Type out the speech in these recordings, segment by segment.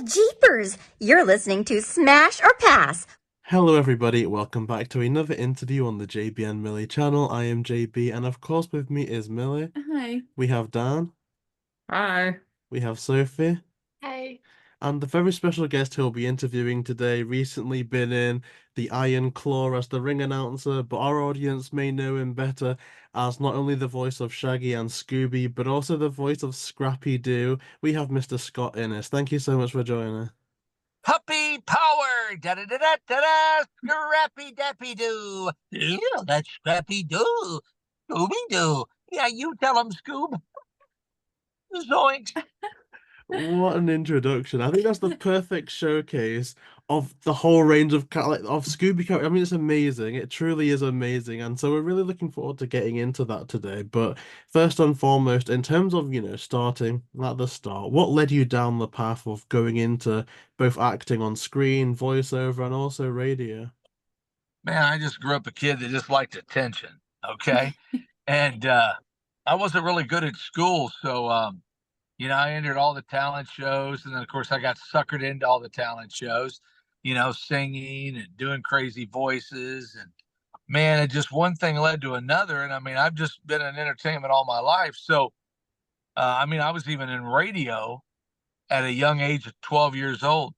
Jeepers! You're listening to Smash or Pass. Hello, everybody. Welcome back to another interview on the JayBee and Milly channel. I am JayBee, and of course, with me is Milly. Hi. We have Dan, Hi. we have Sophie, Hey. and the very special guest who will be interviewing today recently been in the Iron Claw as the ring announcer, but our audience may know him better as not only the voice of Shaggy and Scooby, but also the voice of Scrappy Doo. We have Mr. Scott Innes. Thank you so much for joining. Puppy power! Da da da da da da! Scrappy Dappy Doo! Yeah, that's Scrappy Doo! Scooby Doo! Yeah, you tell him, Scoob. Zoinks! What an introduction. I think that's the perfect showcase of the whole range of of Scooby characters. I mean, it's amazing. It truly is amazing. And so we're really looking forward to getting into that today. But first and foremost, in terms of, starting at the start, what led you down the path of going into both acting on screen, voiceover, and also radio? Man, I just grew up a kid that just liked attention, okay? And I wasn't really good at school, so I entered all the talent shows, and then of course I got suckered into all the talent shows, singing and doing crazy voices, and man, it just one thing led to another, and I mean I've just been in entertainment all my life, so I was even in radio at a young age of 12 years old.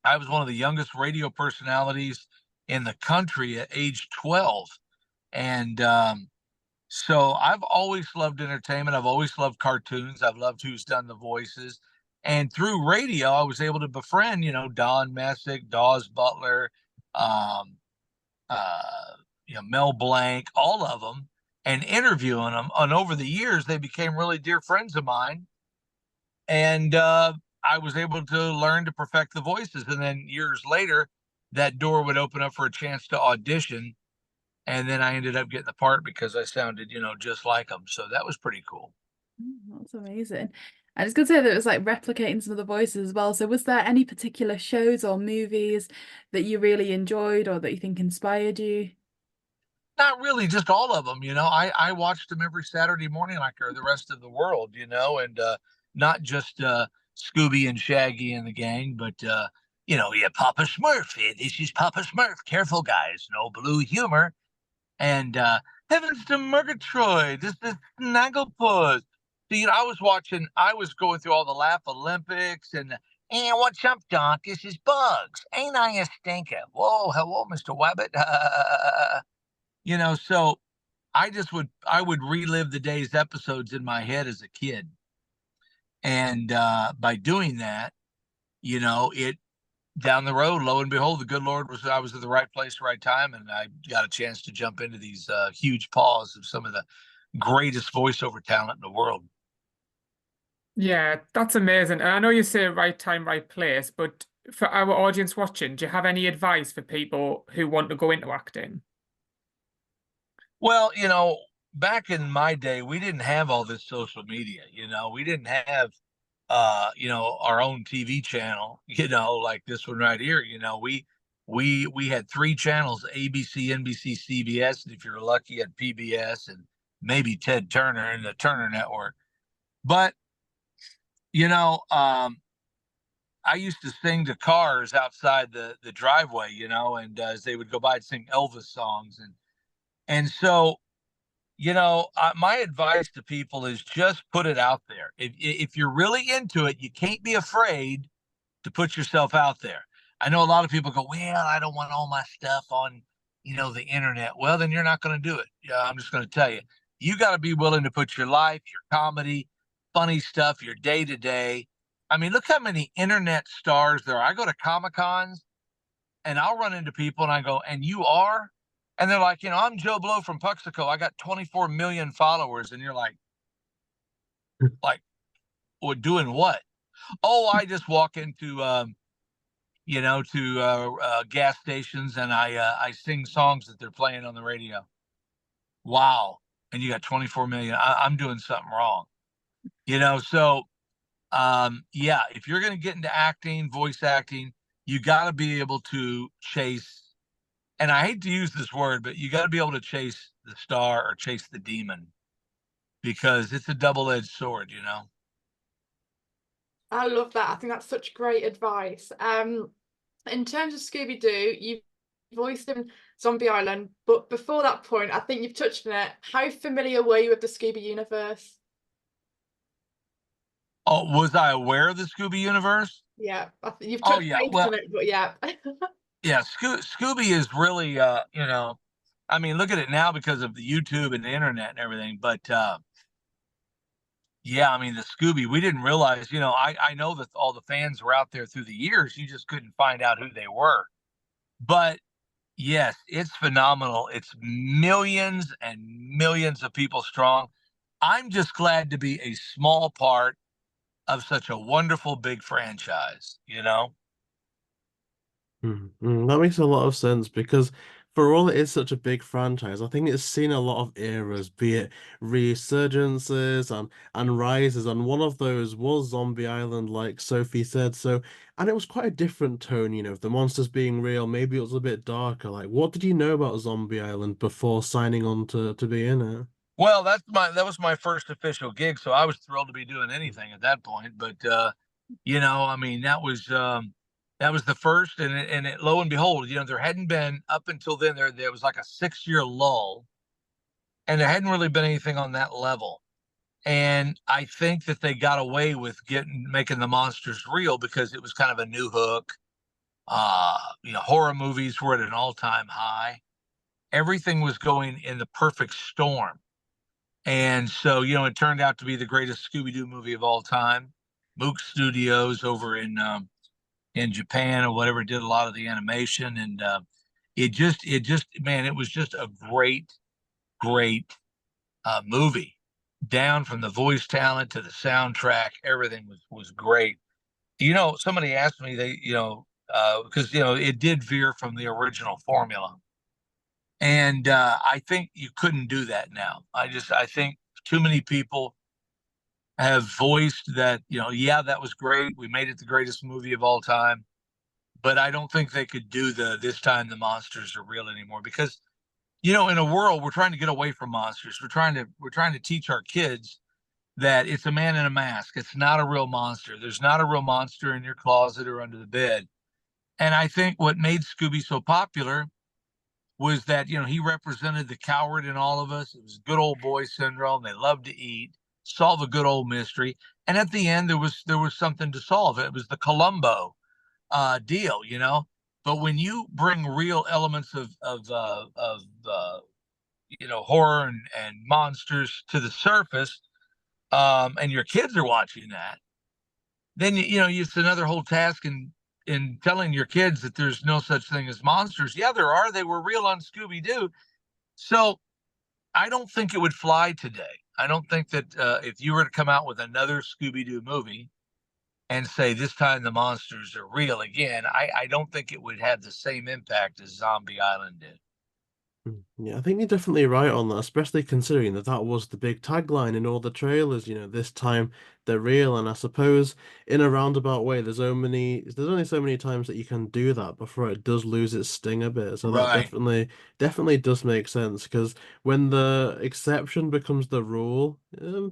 I was one of the youngest radio personalities in the country at age 12, and so I've always loved entertainment. I've always loved cartoons. I've loved who's done the voices. And through radio, I was able to befriend, Don Messick, Dawes Butler, um, uh, Mel Blanc, all of them, and interviewing them. And over the years, they became really dear friends of mine. And I was able to learn to perfect the voices. And then years later, that door would open up for a chance to audition, and then I ended up getting the part because I sounded, just like them. So that was pretty cool. That's amazing. I was going to say that it was like replicating some of the voices as well. So was there any particular shows or movies that you really enjoyed or that you think inspired you? Not really, just all of them. I watched them every Saturday morning like the rest of the world, and not just Scooby and Shaggy and the gang, but yeah, Papa Smurf. Hey, this is Papa Smurf. Careful, guys. No blue humor. And Heavens to Murgatroyd, this is Snagglepuss. So, I was going through all the Laugh Olympics and what's up, Doc? This is Bugs. Ain't I a stinker? Whoa, hello, Mr. Wabbit. So I would relive the day's episodes in my head as a kid. And by doing that, it down the road, lo and behold, the good Lord I was at the right place, right time, and I got a chance to jump into these huge paws of some of the greatest voiceover talent in the world. Yeah, that's amazing. And I know you say right time, right place, but for our audience watching, do you have any advice for people who want to go into acting? Well, back in my day, we didn't have all this social media. We didn't have our own TV channel, like this one right here. We had three channels: ABC, NBC, CBS, and if you're lucky, at PBS and maybe Ted Turner and the Turner Network. But I used to sing to cars outside the driveway, and as they would go by, I'd sing Elvis songs, and so my advice to people is just put it out there. If you're really into it, you can't be afraid to put yourself out there. I know a lot of people go, well, I don't want all my stuff on, the internet. Well, then you're not going to do it. Yeah, I'm just going to tell you, you got to be willing to put your life, your comedy, funny stuff, your day to day. I mean, look how many internet stars there are. I go to Comic Cons and I'll run into people and I go, and you are? And they're like, I'm Joe Blow from Puxico. I got 24 million followers. And you're like, well, doing what? Oh, I just walk into, gas stations and I sing songs that they're playing on the radio. Wow. And you got 24 million. I'm doing something wrong. So, yeah, if you're going to get into acting, voice acting, you got to be able to chase. And I hate to use this word, but you got to be able to chase the star or chase the demon, because it's a double-edged sword, I love that. I think that's such great advice. In terms of Scooby Doo, you've voiced him Zombie Island, but before that point, I think you've touched on it. How familiar were you with the Scooby universe? Oh, was I aware of the Scooby universe? Yeah, you've Oh touched yeah, base well, on it, but yeah. yeah. Scooby is really, you know, I mean, look at it now because of the YouTube and the internet and everything. But yeah, I mean, the Scooby, we didn't realize, you know, I know that all the fans were out there through the years. You just couldn't find out who they were. But yes, it's phenomenal. It's millions and millions of people strong. I'm just glad to be a small part of such a wonderful big franchise, you know? That makes a lot of sense because for all it is such a big franchise, I think it's seen a lot of eras, be it resurgences and rises, and one of those was Zombie Island, like Sophie said. So, and it was quite a different tone, you know, the monsters being real, maybe it was a bit darker. Like, what did you know about Zombie Island before signing on to be in it? Well, that was my first official gig, so I was thrilled to be doing anything at that point. But you know, I mean, that was the first, and lo and behold, you know, there hadn't been up until then. There was like a 6 year lull, and there hadn't really been anything on that level. And I think that they got away with making the monsters real because it was kind of a new hook. You know, horror movies were at an all-time high. Everything was going in the perfect storm. And so, you know, it turned out to be the greatest Scooby Doo movie of all time. Mook Studios over in Japan or whatever did a lot of the animation, and it just, man, it was just a great movie. Down from the voice talent to the soundtrack, everything was great. You know, somebody asked me, because you know it did veer from the original formula. And I think you couldn't do that now. I think too many people have voiced that, you know, yeah, that was great. We made it the greatest movie of all time. But I don't think they could do this time the monsters are real anymore because, you know, in a world we're trying to get away from monsters. We're trying to teach our kids that it's a man in a mask. It's not a real monster. There's not a real monster in your closet or under the bed. And I think what made Scooby so popular was that, you know, he represented the coward in all of us. It was good old boy syndrome. They loved to eat, solve a good old mystery, and at the end there was something to solve. It was the Columbo deal, you know. But when you bring real elements of you know, horror and monsters to the surface, and your kids are watching that, then you know it's another whole task in telling your kids that there's no such thing as monsters. Yeah, there are. They were real on Scooby Doo. So I don't think it would fly today. I don't think that if you were to come out with another Scooby Doo movie and say this time the monsters are real again, I don't think it would have the same impact as Zombie Island did. Yeah, I think you're definitely right on that, especially considering that that was the big tagline in all the trailers, you know, this time they're real. And I suppose in a roundabout way, there's only so many times that you can do that before it does lose its sting a bit. So that Right. definitely does make sense because when the exception becomes the rule,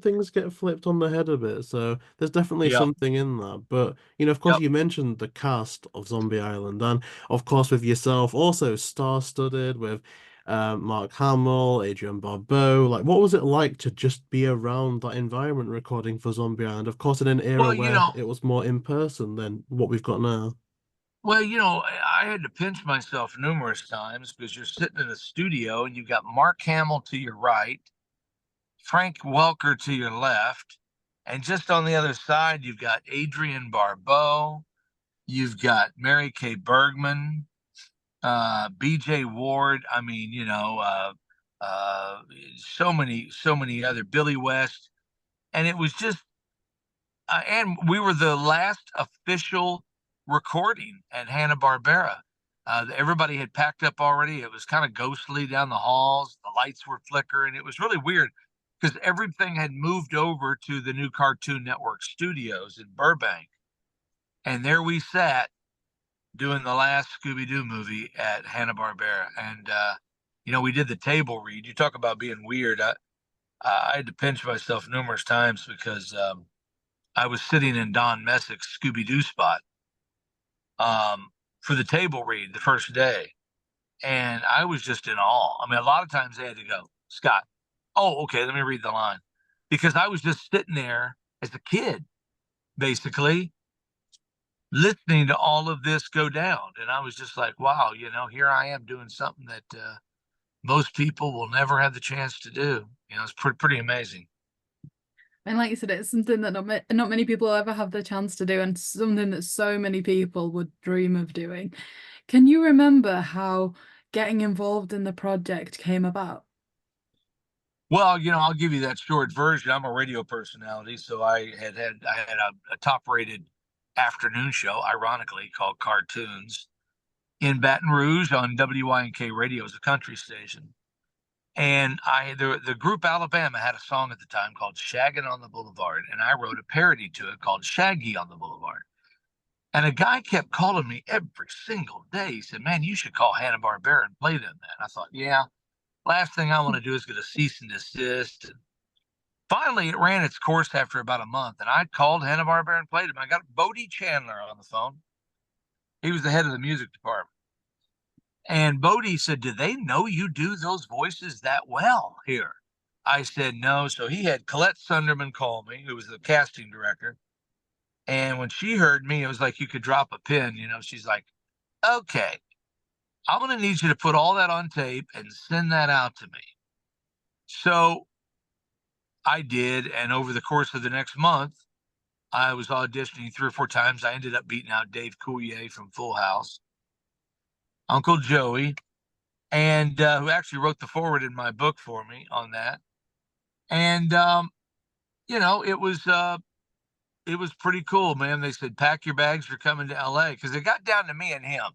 things get flipped on the head a bit. So there's definitely Yep. something in that. But, you know, of course, Yep. you mentioned the cast of Zombie Island, and of course, with yourself, also star-studded with Mark Hamill, Adrian Barbeau. Like, what was it like to just be around that environment recording for Zombie Island? Of course, in an era Well, you where know, it was more in person than what we've got now. well, you know, I had to pinch myself numerous times because you're sitting in a studio and you've got Mark Hamill to your right, Frank Welker to your left, and just on the other side, you've got Adrian Barbeau, you've got Mary Kay Bergman, BJ Ward. I mean, you know, so many other Billy West, and it was just, and we were the last official recording at Hanna-Barbera. Everybody had packed up already. It was kind of ghostly down the halls. The lights were flickering. It was really weird because everything had moved over to the new Cartoon Network studios in Burbank. And there we sat doing the last Scooby Doo movie at Hanna-Barbera. And, you know, we did the table read. You talk about being weird. I had to pinch myself numerous times because I was sitting in Don Messick's Scooby Doo spot for the table read the first day. And I was just in awe. I mean, a lot of times they had to go, Scott, oh, okay, let me read the line. Because I was just sitting there as a kid, basically, listening to all of this go down. And I was just like, wow, you know, here I am doing something that most people will never have the chance to do. You know, it's pretty amazing. And like you said, it's something that not many people ever have the chance to do, and something that so many people would dream of doing. Can you remember how getting involved in the project came about? Well, you know, I'll give you that short version. I'm a radio personality, so I had a top-rated afternoon show, ironically, called Cartoons in Baton Rouge on WYNK Radio, as a country station. And the group Alabama had a song at the time called Shaggin' on the Boulevard, and I wrote a parody to it called Shaggy on the Boulevard. And a guy kept calling me every single day. He said, man, you should call Hanna-Barbera and play them that. And I thought, yeah, last thing I want to do is get a cease and desist. And finally, it ran its course after about a month, and I called Hanna-Barbera and played them. I got Bodie Chandler on the phone. He was the head of the music department. And Bodie said, do they know you do those voices that well here? I said, no. So he had Colette Sunderman call me, who was the casting director. And when she heard me, it was like you could drop a pin. You know, she's like, okay, I'm going to need you to put all that on tape and send that out to me. So I did. And over the course of the next month, I was auditioning 3 or 4 times. I ended up beating out Dave Coulier from Full House, Uncle Joey, and who actually wrote the foreword in my book for me on that. And, you know, it was pretty cool, man. They said, pack your bags, you're coming to LA, because it got down to me and him.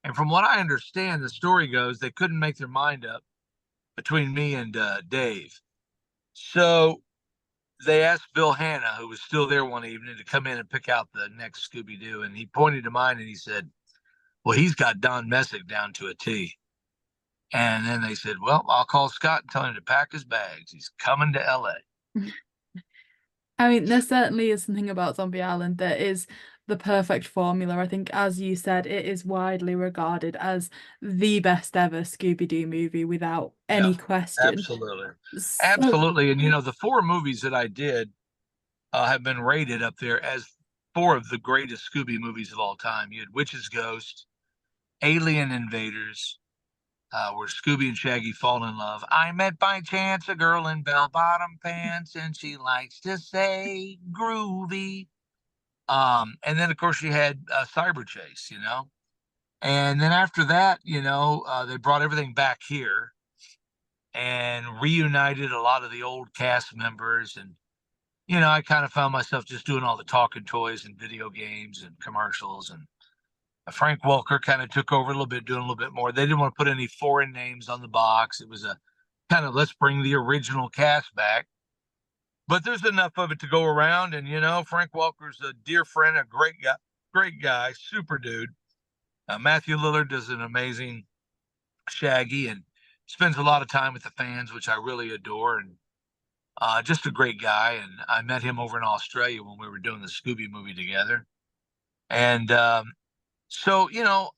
And from what I understand, the story goes, they couldn't make their mind up between me and Dave. So they asked Bill Hanna, who was still there one evening, to come in and pick out the next Scooby Doo. And he pointed to mine and he said, well, he's got Don Messick down to a T. And then they said, well, I'll call Scott and tell him to pack his bags. He's coming to LA. I mean, there certainly is something about Zombie Island that is the perfect formula. I think, as you said, it is widely regarded as the best ever Scooby-Doo movie without any question. Absolutely. Absolutely. And, you know, the 4 movies that I did have been rated up there as 4 of the greatest Scooby movies of all time. You had Witch's Ghost, Alien Invaders, where Scooby and Shaggy fall in love. I met by chance a girl in bell-bottom pants, and she likes to say groovy. And then, of course, you had Cyber Chase, you know. And then after that, you know, they brought everything back here and reunited a lot of the old cast members. And, you know, I kind of found myself just doing all the talking toys and video games and commercials, and Frank Welker kind of took over a little bit, doing a little bit more. They didn't want to put any foreign names on the box. It was a kind of, let's bring the original cast back. But there's enough of it to go around. And, you know, Frank Welker's a dear friend, a great guy, super dude. Matthew Lillard does an amazing Shaggy and spends a lot of time with the fans, which I really adore. And just a great guy. And I met him over in Australia when we were doing the Scooby movie together. And, so, you know,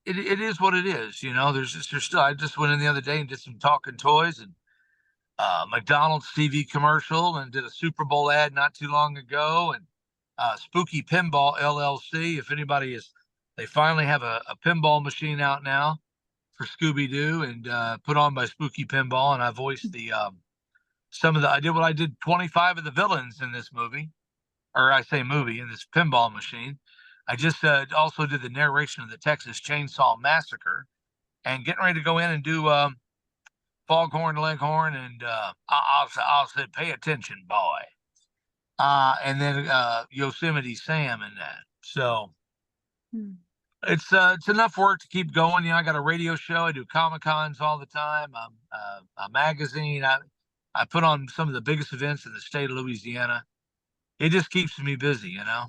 it is what it is. You know, there's still, I just went in the other day and did some talking toys and McDonald's TV commercial, and did a Super Bowl ad not too long ago, and Spooky Pinball LLC. If anybody is, they finally have a pinball machine out now for Scooby Doo, and put on by Spooky Pinball. And I voiced the I did 25 of the villains in this movie, or I say movie, in this pinball machine. I just also did the narration of the Texas Chainsaw Massacre, and getting ready to go in and do Foghorn Leghorn, and I'll say, pay attention, boy. And then Yosemite Sam in that. So it's enough work to keep going. You know, I got a radio show. I do Comic-Cons all the time. A magazine. I put on some of the biggest events in the state of Louisiana. It just keeps me busy, you know.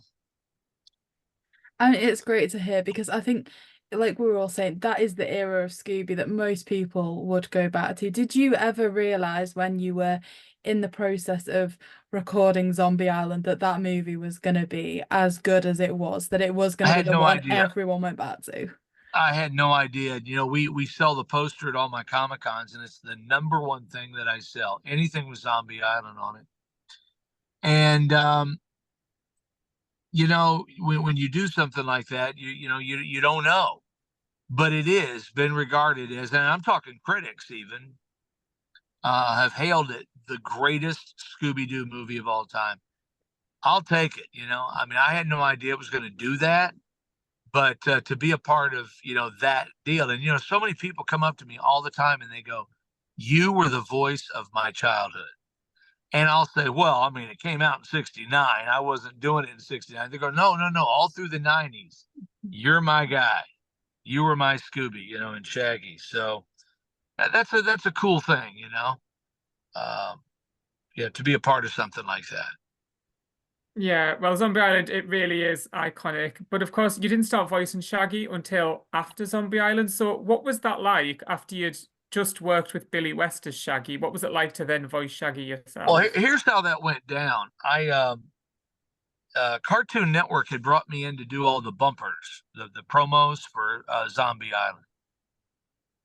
And it's great to hear, because I think like we were all saying, that is the era of Scooby that most people would go back to. Did you ever realize when you were in the process of recording Zombie Island that that movie was going to be as good as it was, that it was I going to be had the no one idea. everyone went back to? I had no idea. You know, we sell the poster at all my Comic Cons, and it's the #1 thing that I sell. Anything with Zombie Island on it. And you know, when you do something like that, you don't know, but it is been regarded as, and I'm talking critics even, have hailed it the greatest Scooby Doo movie of all time. I'll take it. You know, I mean, I had no idea it was going to do that, but to be a part of, you know, that deal, and you know, so many people come up to me all the time and they go, "You were the voice of my childhood." And I'll say, well, I mean, it came out in '69. I wasn't doing it in '69. They go, no, all through the '90s. You're my guy. You were my Scooby, you know, and Shaggy. So that's a cool thing, you know. Yeah, to be a part of something like that. Yeah, well, Zombie Island, it really is iconic. But of course, you didn't start voicing Shaggy until after Zombie Island. So what was that like after you'd just worked with Billy West as Shaggy? What was it like to then voice Shaggy yourself? Well, here's how that went down. Cartoon Network had brought me in to do all the bumpers, the promos for Zombie Island.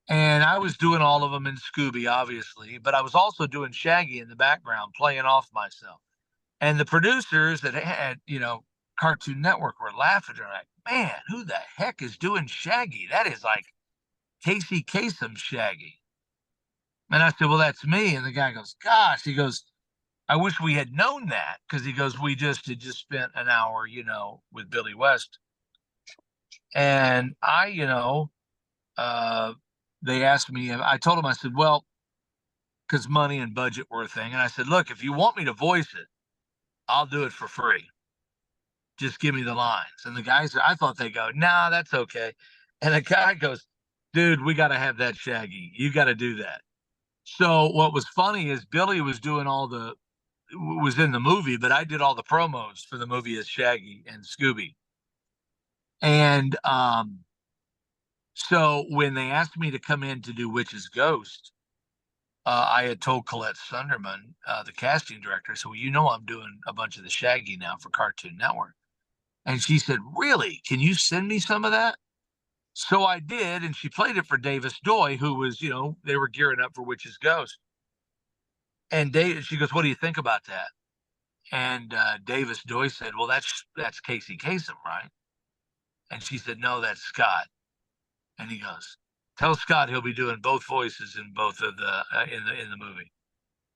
And I was doing all of them in Scooby, obviously, but I was also doing Shaggy in the background, playing off myself. And the producers that had, you know, Cartoon Network were laughing. They're like, man, who the heck is doing Shaggy? That is like Casey Kasem's Shaggy. And I said, well, that's me. And the guy goes, gosh, he goes, I wish we had known that, because he goes, we had just spent an hour, you know, with Billy West. And I, you know, they asked me, I told them, I said, well, because money and budget were a thing. And I said, look, if you want me to voice it, I'll do it for free. Just give me the lines. And the guys, I thought they go, nah, that's okay. And the guy goes, dude, we got to have that Shaggy. You got to do that. So what was funny is Billy was doing was in the movie, but I did all the promos for the movie as Shaggy and Scooby. And so when they asked me to come in to do Witch's Ghost, I had told Colette Sunderman, the casting director, so you know I'm doing a bunch of the Shaggy now for Cartoon Network. And she said, really? Can you send me some of that? So I did, and she played it for Davis Doy, who was, you know, they were gearing up for Witch's Ghost. And she goes, what do you think about that? And Davis Doy said, well, that's Casey Kasem, right? And she said, no, that's Scott. And he goes, tell Scott he'll be doing both voices in both of the in the movie.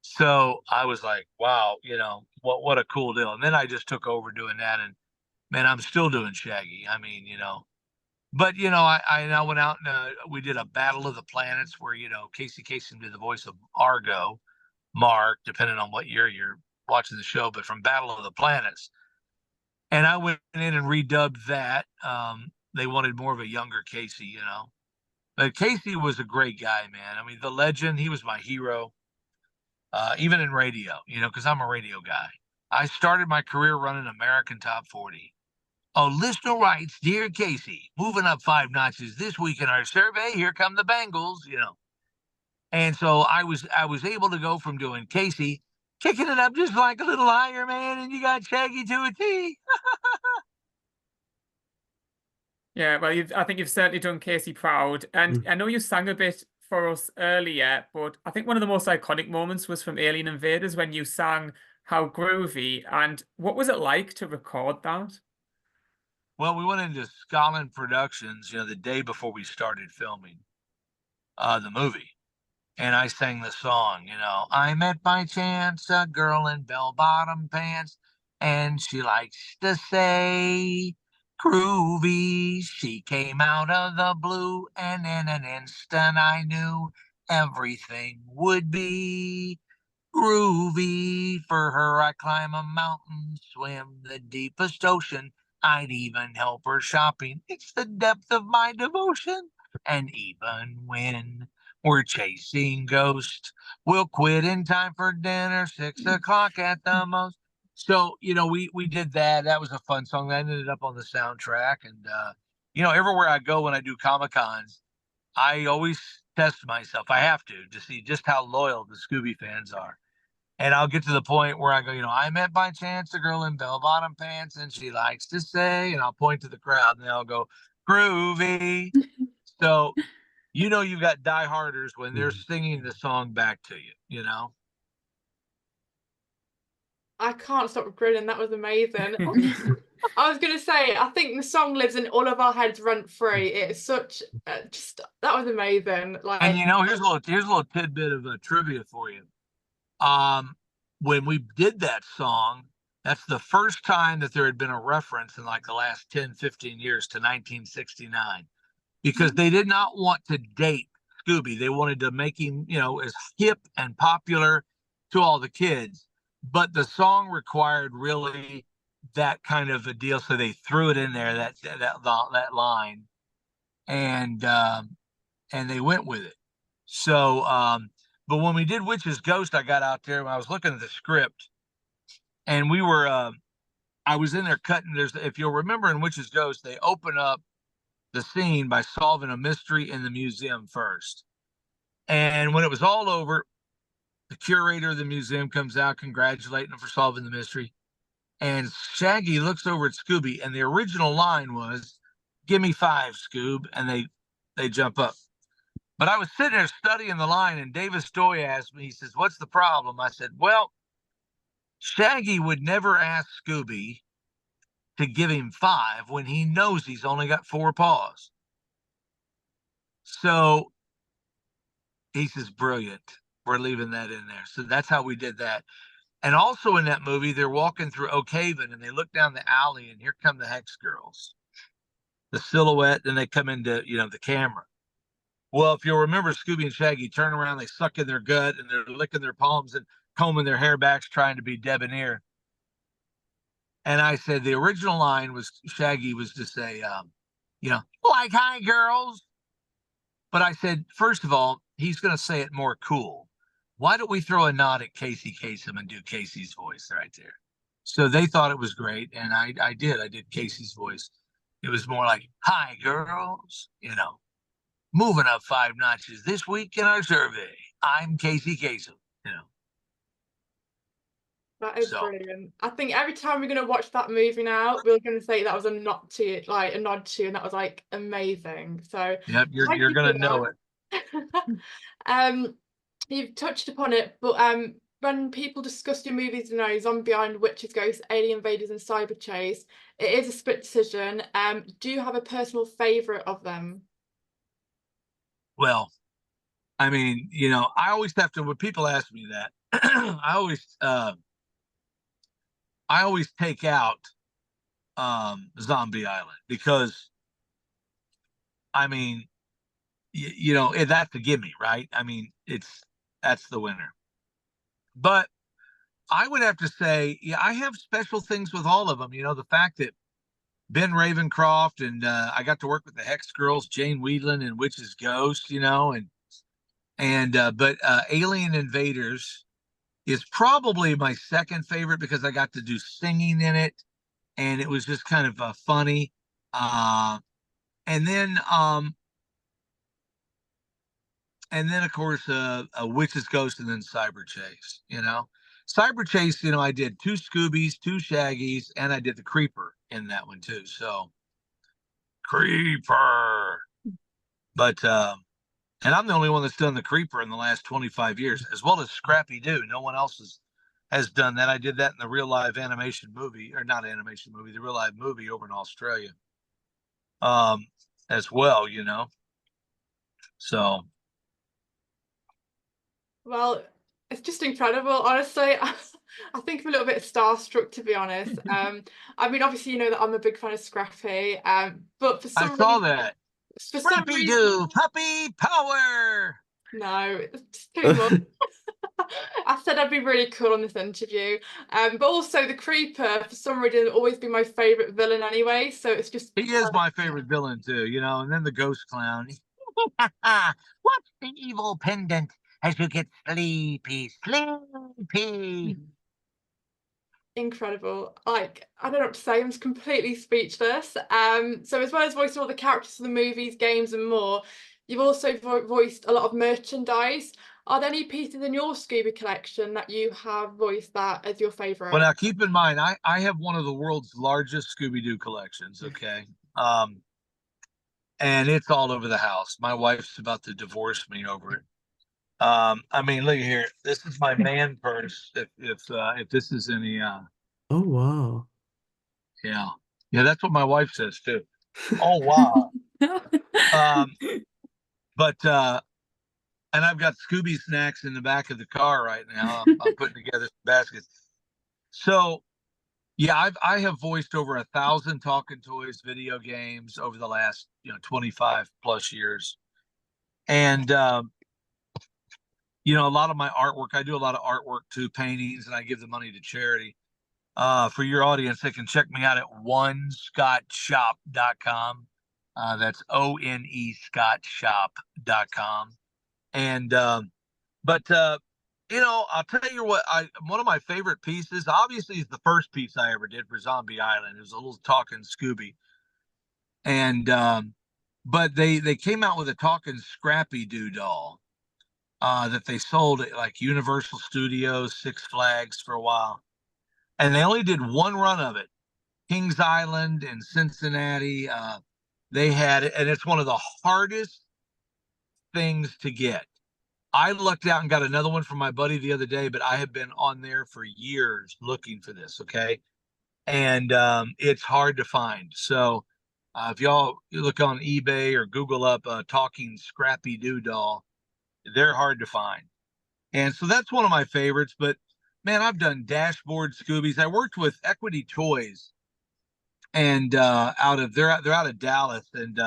So I was like, wow, you know, what a cool deal. And then I just took over doing that, and man, I'm still doing Shaggy. I mean, you know, but you know, I went out and we did a Battle of the Planets where, you know, Casey Kasem did the voice of Argo, Mark, depending on what year you're watching the show, but from Battle of the Planets. And I went in and redubbed that. They wanted more of a younger Casey, you know. But Casey was a great guy, man. I mean, the legend, he was my hero, even in radio, you know, because I'm a radio guy. I started my career running American Top 40. Oh, listener writes, dear Casey, moving up 5 notches this week in our survey. Here come the Bengals, you know. And so I was able to go from doing Casey, kicking it up just like a little higher, man, and you got Shaggy to a T. Yeah, well, I think you've certainly done Casey proud. And I know you sang a bit for us earlier, but I think one of the most iconic moments was from Alien Invaders when you sang How Groovy. And what was it like to record that? Well, we went into Scotland Productions, you know, the day before we started filming the movie. And I sang the song, you know, I met by chance a girl in bell-bottom pants, and she likes to say groovy. She came out of the blue, and in an instant I knew everything would be groovy. For her, I climb a mountain, swim the deepest ocean. I'd even help her shopping. It's the depth of my devotion. And even when we're chasing ghosts, we'll quit in time for dinner, 6 o'clock at the most. So, you know, we did that. That was a fun song. That ended up on the soundtrack. And, everywhere I go when I do Comic-Cons, I always test myself. I have to see just how loyal the Scooby fans are. And I'll get to the point where I go, I met by chance a girl in bell-bottom pants, and she likes to say, and I'll point to the crowd, and they'll go, groovy. So, you've got dieharders when they're singing the song back to you, I can't stop grinning. That was amazing. I was going to say, I think the song lives in all of our heads rent free. It's such, that was amazing. Like, and here's a little tidbit of trivia for you. When we did that song, that's the first time that there had been a reference in like the last 10, 15 years to 1969, because they did not want to date Scooby. They wanted to make him, as hip and popular to all the kids. But the song required really that kind of a deal, so they threw it in there, that line, and they went with it. So, but when we did Witch's Ghost, I got out there and I was looking at the script, and we were, I was in there cutting. If you'll remember, in Witch's Ghost, they open up the scene by solving a mystery in the museum first, and when it was all over, the curator of the museum comes out congratulating them for solving the mystery. And Shaggy looks over at Scooby, and the original line was, "Give me 5, Scoob," and they jump up. But I was sitting there studying the line, and David Stoy asked me, he says, "What's the problem?" I said, "Well, Shaggy would never ask Scooby to give him 5 when he knows he's only got 4 paws." So he says, "Brilliant. We're leaving that in there." So that's how we did that. And also in that movie, they're walking through Oak Haven, and they look down the alley, and here come the Hex Girls, the silhouette, and they come into, the camera. Well, if you'll remember, Scooby and Shaggy turn around, they suck in their gut, and they're licking their palms and combing their hair backs, trying to be debonair. And I said the original line was, Shaggy was to say, like, "Hi, girls." But I said, first of all, he's going to say it more cool. Why don't we throw a nod at Casey Kasem and do Casey's voice right there? So they thought it was great, and I did Casey's voice. It was more like, "Hi, girls, moving up 5 notches this week in our survey. I'm Casey Kasem, that is brilliant. I think every time we're going to watch that movie now, we're going to say that was a nod to it, and that was like amazing. So yep, you're going to know it. You've touched upon it, but when people discuss your movies, Zombie Island, Witches, Ghosts, Alien, Invaders and Cyber Chase, it is a split decision. Do you have a personal favorite of them? Well, I mean, I always have to, when people ask me that, I always take out Zombie Island, because I mean, that's a gimme, right? I mean, that's the winner. But I would have to say, I have special things with all of them. The fact that Ben Ravencroft and I got to work with the Hex Girls, Jane Wheedlin and Witch's Ghost, but Alien Invaders is probably my second favorite, because I got to do singing in it, and it was just kind of funny. And then of course a Witch's Ghost, and then Cyber Chase. Cyber Chase, I did 2 Scoobies, 2 Shaggies, and I did the Creeper in that one too. So Creeper. But and I'm the only one that's done the Creeper in the last 25 years, as well as Scrappy Doo. No one else has done that. I did that in the real live animation movie, or not animation movie, the real live movie over in Australia. As well, So Well, it's just incredible, honestly. I think I'm a little bit starstruck, to be honest. I mean, obviously, you know that I'm a big fan of Scrappy, but for some I saw reason, that. for some Scrappy reason, Doo, puppy power. no, it's too much. I said I'd be really cool on this interview, but also the Creeper, for some reason, will always be my favorite villain anyway. So it's just, He is my favorite villain too, and then the Ghost Clown. What's the evil pendant as you get sleepy? incredible. Like, I don't know what to say. I'm just completely speechless. So as well as voicing all the characters for the movies, games, and more, you've also voiced a lot of merchandise. Are there any pieces in your Scooby collection that you have voiced that as your favorite? Well, now keep in mind, I have one of the world's largest Scooby Doo collections. Okay, and it's all over the house. My wife's about to divorce me over it. I mean, look here. This is my man purse. If this is any, Oh wow. yeah, that's what my wife says too. Oh wow. But and I've got Scooby snacks in the back of the car right now. I'm putting together some baskets. So yeah, I have voiced over 1,000 talking toys video games over the last 25 plus years, and a lot of my artwork. I do a lot of artwork too, paintings, and I give the money to charity. For your audience, they can check me out at onescottshop.com. That's onescottshop.com. And but I'll tell you what, one of my favorite pieces, obviously, is the first piece I ever did for Zombie Island. It was a little talking Scooby. And but they came out with a talking Scrappy Doo doll that they sold at like Universal Studios, Six Flags for a while. And they only did one run of it. Kings Island and Cincinnati. They had it, and it's one of the hardest things to get. I lucked out and got another one from my buddy the other day, but I have been on there for years looking for this. Okay. And it's hard to find. So if you look on eBay or Google up talking Scrappy Doo doll, they're hard to find. And so that's one of my favorites. But man, I've done dashboard Scoobies. I worked with Equity Toys, and they're out of Dallas, and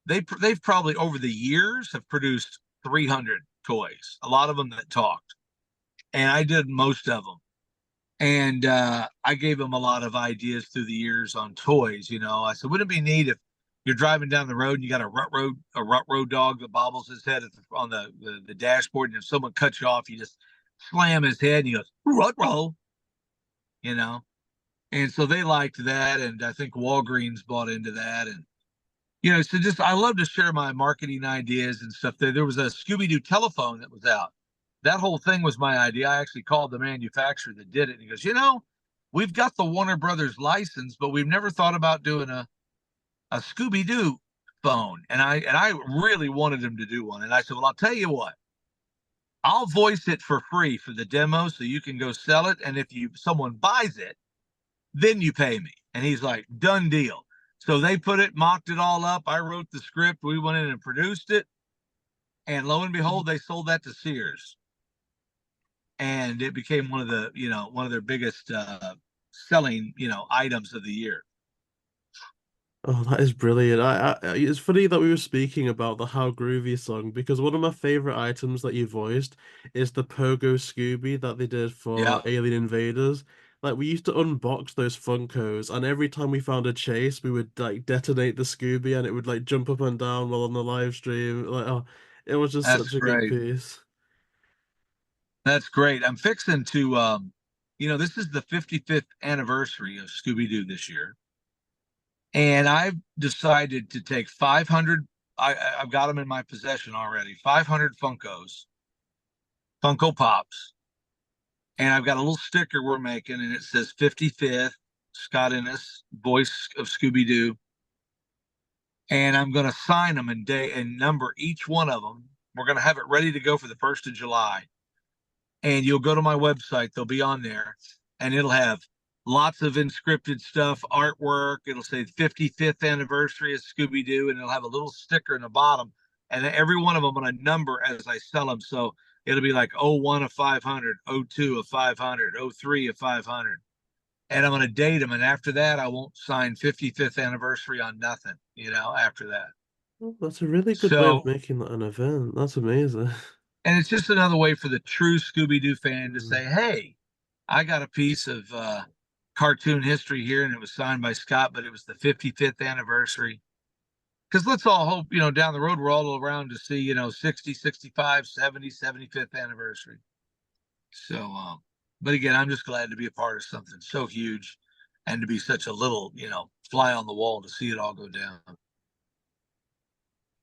they've probably over the years have produced 300 toys, a lot of them that talked, and I did most of them. And I gave them a lot of ideas through the years on toys. I said, wouldn't it be neat if you're driving down the road and you got a rut road dog that bobbles his head on the dashboard, and if someone cuts you off, you just slam his head and he goes rut roll, and so they liked that, and I think Walgreens bought into that. And so just I love to share my marketing ideas and stuff. There was a Scooby Doo telephone that was out. That whole thing was my idea. I actually called the manufacturer that did it, and he goes, we've got the Warner Brothers license, but we've never thought about doing a Scooby Doo phone. And I really wanted him to do one. And I said, well, I'll tell you what, I'll voice it for free for the demo, so you can go sell it. And if someone buys it, then you pay me. And he's like, done deal. So they mocked it all up. I wrote the script. We went in and produced it. And lo and behold, they sold that to Sears. And it became one of their biggest selling, items of the year. Oh, that is brilliant. It's funny that we were speaking about the How Groovy song, because one of my favorite items that you voiced is the Pogo Scooby that they did for Alien Invaders. Like, we used to unbox those Funkos, and every time we found a chase, we would like detonate the Scooby, and it would like jump up and down while on the live stream. Like, oh, it was just such a good piece. That's great. I'm fixing to, this is the 55th anniversary of Scooby Doo this year. And I've decided to take 500, I've got them in my possession already, 500 Funko Pops. And I've got a little sticker we're making, and it says 55th, Scott Innes, voice of Scooby Doo. And I'm going to sign them and number each one of them. We're going to have it ready to go for the 1st of July. And you'll go to my website, they'll be on there, and it'll have lots of inscripted stuff, artwork. It'll say 55th anniversary of Scooby Doo, and it'll have a little sticker in the bottom. And every one of them on a number as I sell them. So it'll be like 01 of 500, 02 of 500, 03 of 500. And I'm going to date them. And after that, I won't sign 55th anniversary on nothing, after that. Oh, that's a really good way of making that an event. That's amazing. And it's just another way for the true Scooby Doo fan to say, hey, I got a piece of cartoon history here, and it was signed by Scott, but it was the 55th anniversary. Because let's all hope, down the road, we're all around to see, 60, 65, 70, 75th anniversary. So, But again, I'm just glad to be a part of something so huge and to be such a little, fly on the wall to see it all go down.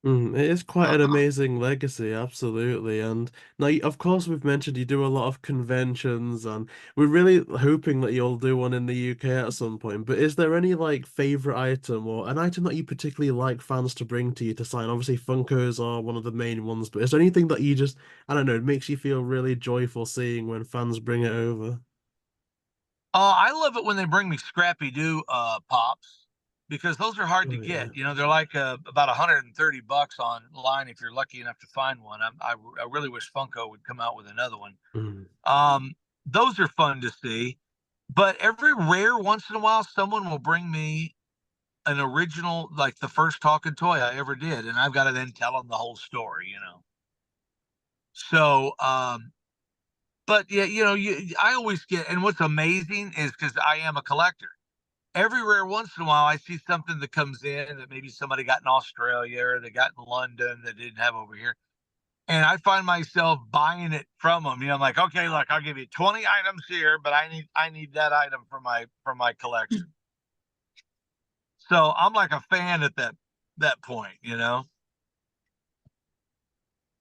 It is quite an amazing legacy, absolutely. And now, of course, we've mentioned you do a lot of conventions, and we're really hoping that you'll do one in the UK at some point. But is there any like favorite item or an item that you particularly like fans to bring to you to sign? Obviously, Funkos are one of the main ones, but is there anything that you just, I don't know, it makes you feel really joyful seeing when fans bring it over? I love it when they bring me Scrappy Doo pops because those are hard to Oh, get. yeah. They're like about $130 online if you're lucky enough to find one. I really wish Funko would come out with another one. Those are fun to see, but every rare once in a while, someone will bring me an original, like the first talking toy I ever did, and I've got to then tell them the whole story. So, but yeah, I always get, and what's amazing is because I am a collector. Every rare once in a while, I see something that comes in that maybe somebody got in Australia or they got in London that didn't have over here. And I find myself buying it from them. I'm like, okay, look, I'll give you 20 items here, but I need that item for my collection. So I'm like a fan at that point,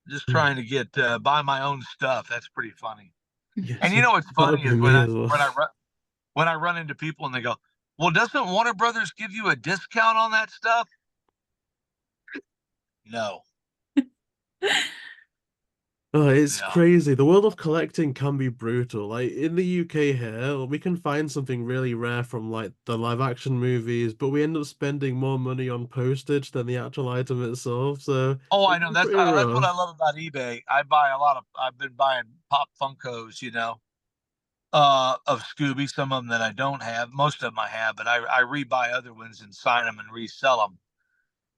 just trying to get buy my own stuff. That's pretty funny. Yes, And what's that'd funny be is me as well. when I run into people and they go, well, doesn't Warner Brothers give you a discount on that stuff? No. Oh, it's Yeah. crazy. The world of collecting can be brutal. Like in the UK here, we can find something really rare from like the live action movies, but we end up spending more money on postage than the actual item itself. So Oh, I it know. can be That's pretty what I rough. love about eBay. I've been buying Pop Funkos, of Scooby. Some of them that I don't have. Most of them I have, but I rebuy other ones and sign them and resell them.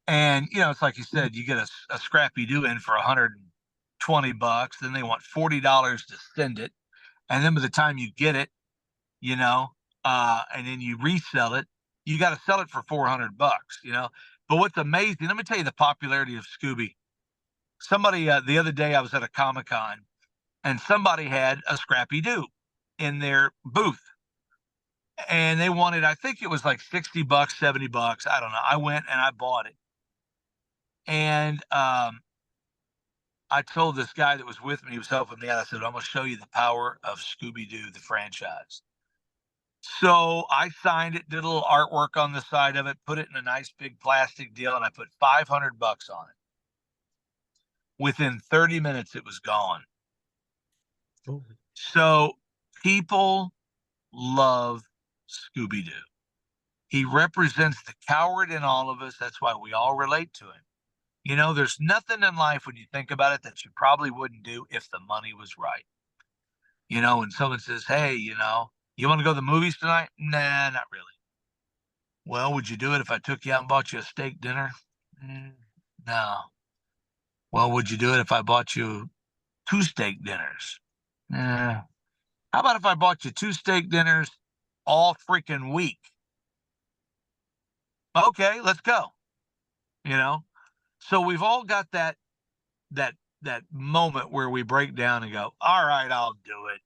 And it's like you said, you get a Scrappy Doo in for $120. Then they want $40 to send it, and then by the time you get it, and then you resell it, you got to sell it for $400. But what's amazing, let me tell you the popularity of Scooby. Somebody the other day I was at a Comic-Con, and somebody had a Scrappy Doo in their booth, and they wanted, I think it was like $60, $70. I don't know. I went and I bought it. And I told this guy that was with me, he was helping me out. I said, I'm going to show you the power of Scooby Doo, the franchise. So I signed it, did a little artwork on the side of it, put it in a nice big plastic deal, and I put $500 on it. Within 30 minutes, it was gone. Oh. So people love Scooby Doo. He represents the coward in all of us. That's why we all relate to him. There's nothing in life when you think about it that you probably wouldn't do if the money was right. When someone says, hey, you want to go to the movies tonight? Nah, not really. Well, would you do it if I took you out and bought you a steak dinner? No. Well, would you do it if I bought you 2 steak dinners? How about if I bought you 2 steak dinners all freaking week? Okay, let's go. So we've all got that moment where we break down and go, all right, I'll do it.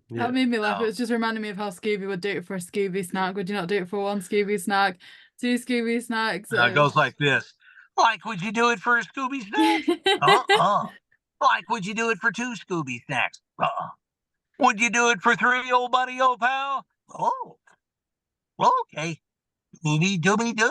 Yeah. That made me laugh. It was just reminding me of how Scooby would do it for a Scooby snack. Would you not do it for 1 Scooby snack, 2 Scooby snacks? It goes like this. Like, would you do it for a Scooby snack? Like, would you do it for 2 Scooby snacks? Would you do it for 3, old buddy, old pal? Oh, okay. Scooby Dooby Doo.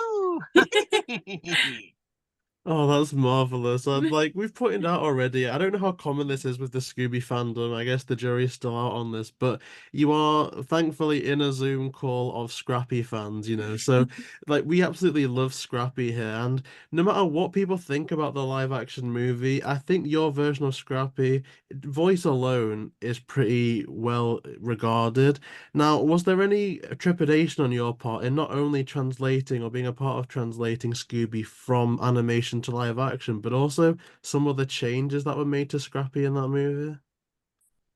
Oh, that's marvelous. And like we've pointed out already, I don't know how common this is with the Scooby fandom. I guess the jury's still out on this, but you are thankfully in a Zoom call of Scrappy fans, So like we absolutely love Scrappy here. And no matter what people think about the live action movie, I think your version of Scrappy, voice alone, is pretty well regarded. Now, was there any trepidation on your part in not only translating or being a part of translating Scooby from animation to live action, but also some of the changes that were made to Scrappy in that movie?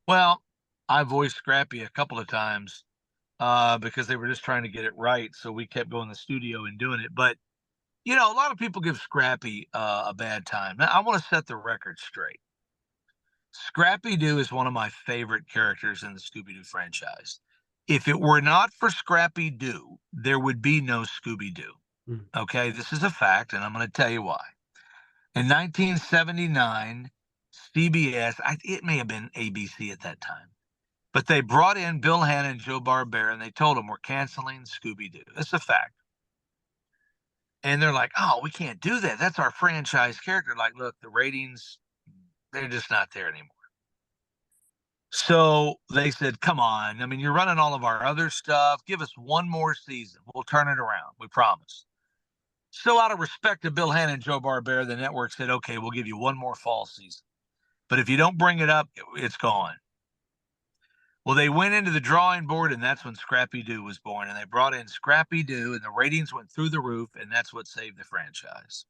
Well, I voiced Scrappy a couple of times because they were just trying to get it right. So we kept going to the studio and doing it. But, a lot of people give Scrappy a bad time. Now, I want to set the record straight. Scrappy Doo is one of my favorite characters in the Scooby Doo franchise. If it were not for Scrappy Doo, there would be no Scooby Doo. Okay, this is a fact, and I'm going to tell you why. In 1979, CBS, it may have been ABC at that time, but they brought in Bill Hanna and Joe Barbera, and they told them, we're canceling Scooby Doo. It's a fact. And they're like, oh, we can't do that. That's our franchise character. Like, look, the ratings, they're just not there anymore. So they said, come on. I mean, you're running all of our other stuff. Give us one more season. We'll turn it around. We promise. So out of respect to Bill Hanna and Joe Barbera, the network said, okay, we'll give you one more fall season. But if you don't bring it up, it's gone. Well, they went into the drawing board, and that's when Scrappy Doo was born. And they brought in Scrappy Doo, and the ratings went through the roof, and that's what saved the franchise.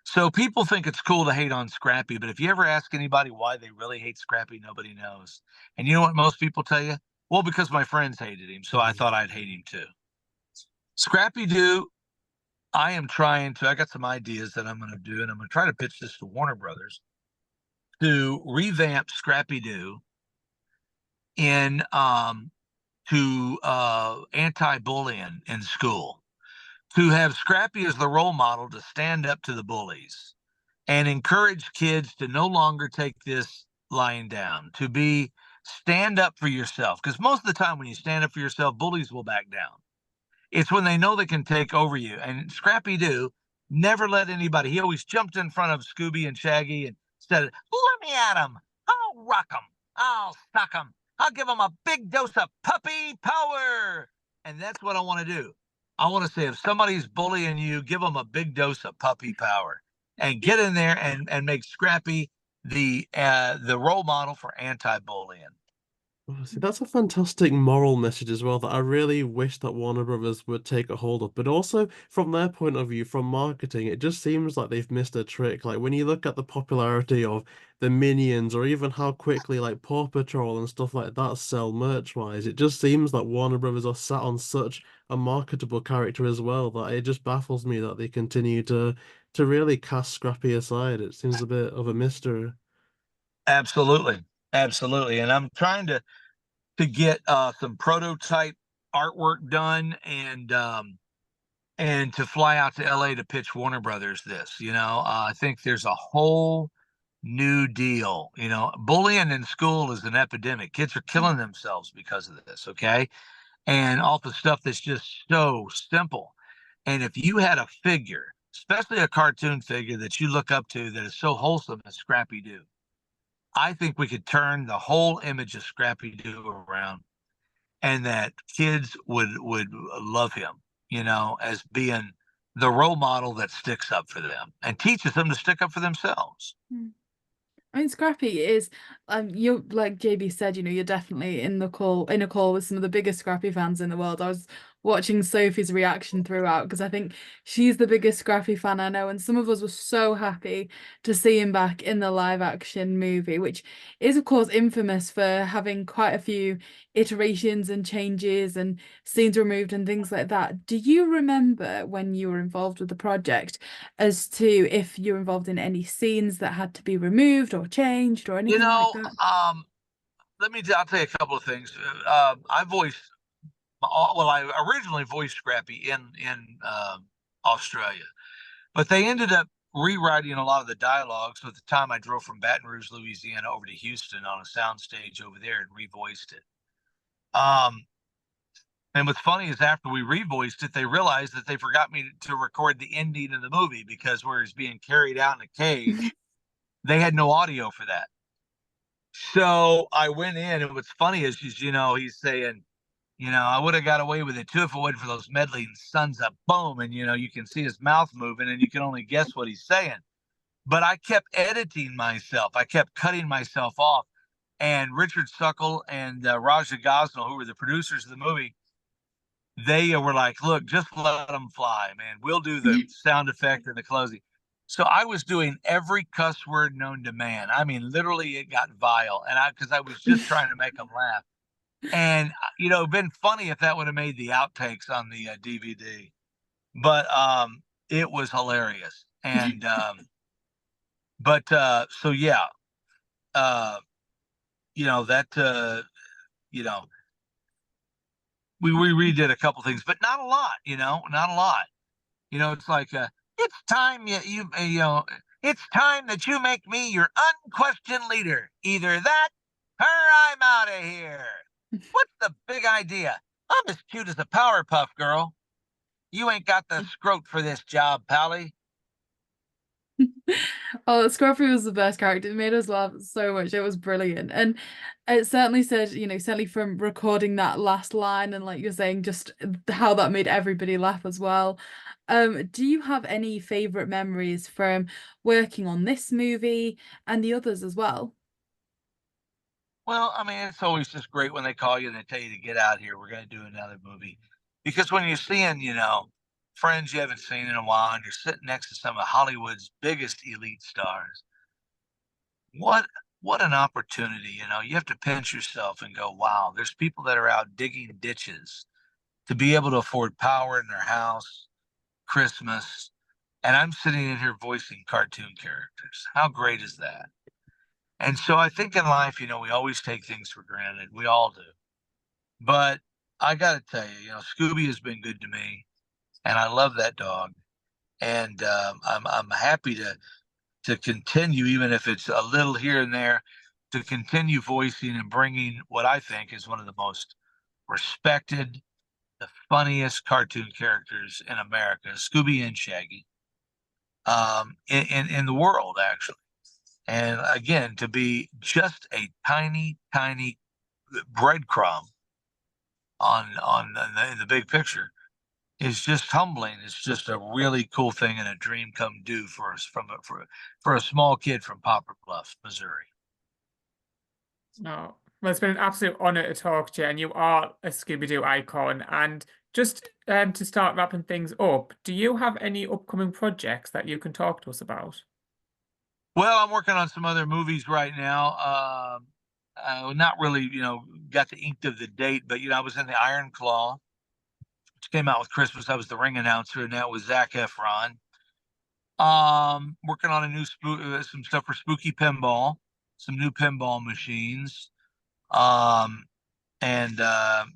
So people think it's cool to hate on Scrappy, but if you ever ask anybody why they really hate Scrappy, nobody knows. And you know what most people tell you? Well, because my friends hated him, so I thought I'd hate him too. Scrappy Doo, I got some ideas that I'm going to do, and I'm going to try to pitch this to Warner Brothers to revamp Scrappy Doo in to anti-bullying in school, to have Scrappy as the role model to stand up to the bullies and encourage kids to no longer take this lying down, to stand up for yourself. Because most of the time when you stand up for yourself, bullies will back down. It's when they know they can take over you. And Scrappy Doo never let anybody, he always jumped in front of Scooby and Shaggy and said, let me at him. I'll rock him. I'll suck him. I'll give him a big dose of puppy power. And that's what I want to do. I want to say, if somebody's bullying you, give them a big dose of puppy power and get in there and make Scrappy the role model for anti-bullying. Oh, see, that's a fantastic moral message as well that I really wish that Warner Brothers would take a hold of. But also, from their point of view, from marketing, it just seems like they've missed a trick. Like, when you look at the popularity of the Minions, or even how quickly, like, Paw Patrol and stuff like that sell merch-wise, it just seems that Warner Brothers are sat on such a marketable character as well that it just baffles me that they continue to really cast Scrappy aside. It seems a bit of a mystery. Absolutely. Absolutely. And I'm trying to get some prototype artwork done and to fly out to LA to pitch Warner Brothers this. I think there's a whole new deal. Bullying in school is an epidemic. Kids are killing themselves because of this, okay? And all the stuff that's just so simple. And if you had a figure, especially a cartoon figure that you look up to that is so wholesome as Scrappy Doo, I think we could turn the whole image of Scrappy Doo around, and that kids would love him, as being the role model that sticks up for them and teaches them to stick up for themselves. I mean, Scrappy is, you're like JB said, you're definitely in a call with some of the biggest Scrappy fans in the world. I was watching Sophie's reaction throughout because I think she's the biggest Scrappy fan I know, and some of us were so happy to see him back in the live action movie, which is of course infamous for having quite a few iterations and changes and scenes removed and things like that. Do you remember when you were involved with the project as to if you're involved in any scenes that had to be removed or changed or anything like that? I'll tell you a couple of things. I originally voiced Scrappy in Australia, but they ended up rewriting a lot of the dialogue. So at the time, I drove from Baton Rouge, Louisiana, over to Houston on a soundstage over there and revoiced it. And what's funny is after we revoiced it, they realized that they forgot me to record the ending of the movie, because where he's being carried out in a cage, they had no audio for that. So I went in, and what's funny is he's saying, I would have got away with it too if it wasn't for those meddling sons of boom. And, you can see his mouth moving and you can only guess what he's saying. But I kept editing myself. I kept cutting myself off. And Richard Suckle and Raja Gosnell, who were the producers of the movie, they were like, look, just let them fly, man. We'll do the sound effect and the closing. So I was doing every cuss word known to man. I mean, literally it got vile. And because I was just trying to make them laugh. And, it'd been funny if that would have made the outtakes on the DVD. But it was hilarious. And, so yeah, you know, that, you know, we redid a couple things, but not a lot, you know, not a lot. You know, it's like, it's time you know, it's time that you make me your unquestioned leader. Either that or I'm out of here. What's the big idea? I'm as cute as a Powerpuff Girl. You ain't got the scrote for this job, Pally. Oh, Scruffy was the best character. It made us laugh so much. It was brilliant. And it certainly said, you know, certainly from recording that last line and like you're saying, just how that made everybody laugh as well. Do you have any favorite memories from working on this movie and the others as well? Well, I mean, it's always just great when they call you and they tell you to get out here. We're going to do another movie. Because when you're seeing, you know, friends you haven't seen in a while and you're sitting next to some of Hollywood's biggest elite stars, what an opportunity, you know. You have to pinch yourself and go, wow, there's people that are out digging ditches to be able to afford power in their house, Christmas, and I'm sitting in here voicing cartoon characters. How great is that? And so I think in life, you know, we always take things for granted. We all do. But I got to tell you, you know, Scooby has been good to me, and I love that dog. And I'm happy to continue, even if it's a little here and there, to continue voicing and bringing what I think is one of the most respected, the funniest cartoon characters in America, Scooby and Shaggy, in the world, actually. And again, to be just a tiny, tiny breadcrumb in the big picture is just humbling. It's just a really cool thing and a dream come due for us for a small kid from Poplar Bluff, Missouri. No, well, it's been an absolute honor to talk to you, and you are a Scooby Doo icon. And just to start wrapping things up, do you have any upcoming projects that you can talk to us about? Well, I'm working on some other movies right now. Not really, you know, got the ink of the date, but you know, I was in the Iron Claw, which came out with Christmas. I was the ring announcer, and that was Zac Efron. Working on a new some stuff for Spooky Pinball, some new pinball machines, and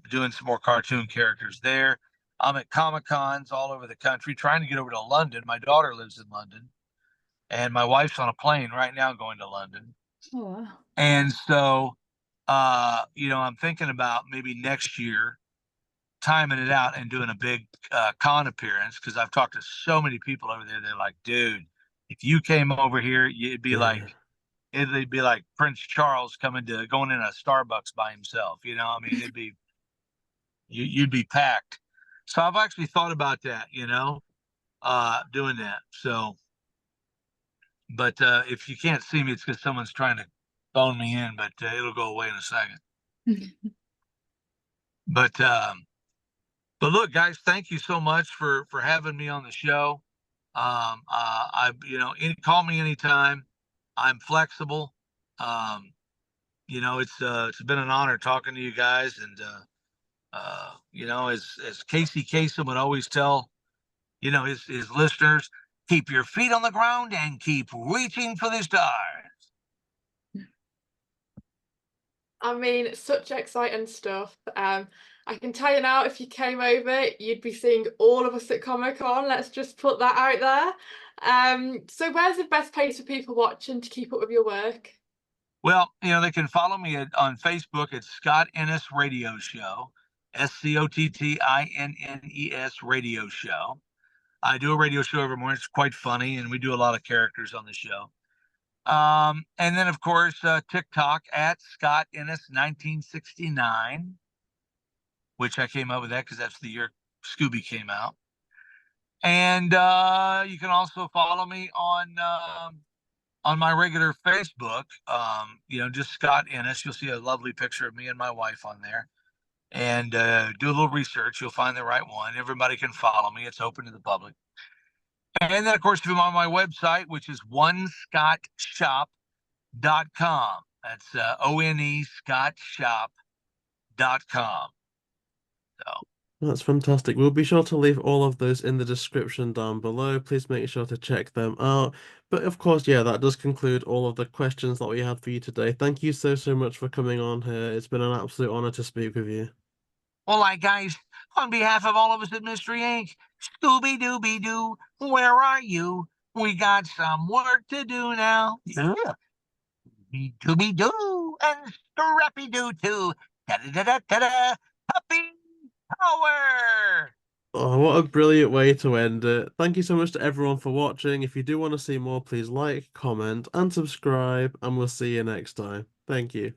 doing some more cartoon characters there. I'm at Comic Cons all over the country, trying to get over to London. My daughter lives in London, and my wife's on a plane right now going to London. Oh, wow. And so, you know, I'm thinking about maybe next year timing it out and doing a big con appearance, because I've talked to so many people over there. They're like, dude, if you came over here, it'd be like Prince Charles going in a Starbucks by himself. You know, I mean, it'd be you'd be packed. So I've actually thought about that, you know, doing that. So, but if you can't see me, it's because someone's trying to phone me in, but it'll go away in a second. But look, guys, thank you so much for having me on the show. You know, call me anytime. I'm flexible. You know, it's been an honor talking to you guys, and you know, as Casey Kasem would always tell, you know, his listeners, keep your feet on the ground and keep reaching for the stars. I mean, such exciting stuff. I can tell you now, if you came over, you'd be seeing all of us at Comic-Con. Let's just put that out there. So where's the best place for people watching to keep up with your work? Well, you know, they can follow me on Facebook at Scott Innes Radio Show, SCOTTINNES Radio Show. I do a radio show every morning. It's quite funny, and we do a lot of characters on the show. And then, of course, TikTok at Scott Innes 1969, which I came up with that because that's the year Scooby came out. And you can also follow me on my regular Facebook. You know, just Scott Innes. You'll see a lovely picture of me and my wife on there. And do a little research. You'll find the right one. Everybody can follow me. It's open to the public. And then, of course, if I'm on my website, which is onescottshop.com. That's ONE Scottshop.com. So That's fantastic. We'll be sure to leave all of those in the description down below. Please make sure to check them out. But of course, yeah, that does conclude all of the questions that we had for you today. Thank you so, so much for coming on here. It's been an absolute honor to speak with you. Well, guys, on behalf of all of us at Mystery Inc., Scooby Dooby Doo, where are you? We got some work to do now. Yeah. Dooby Doo and Scrappy Doo too. Da da da da da da. Puppy power! Oh, what a brilliant way to end it. Thank you so much to everyone for watching. If you do want to see more, please like, comment, and subscribe, and we'll see you next time. Thank you.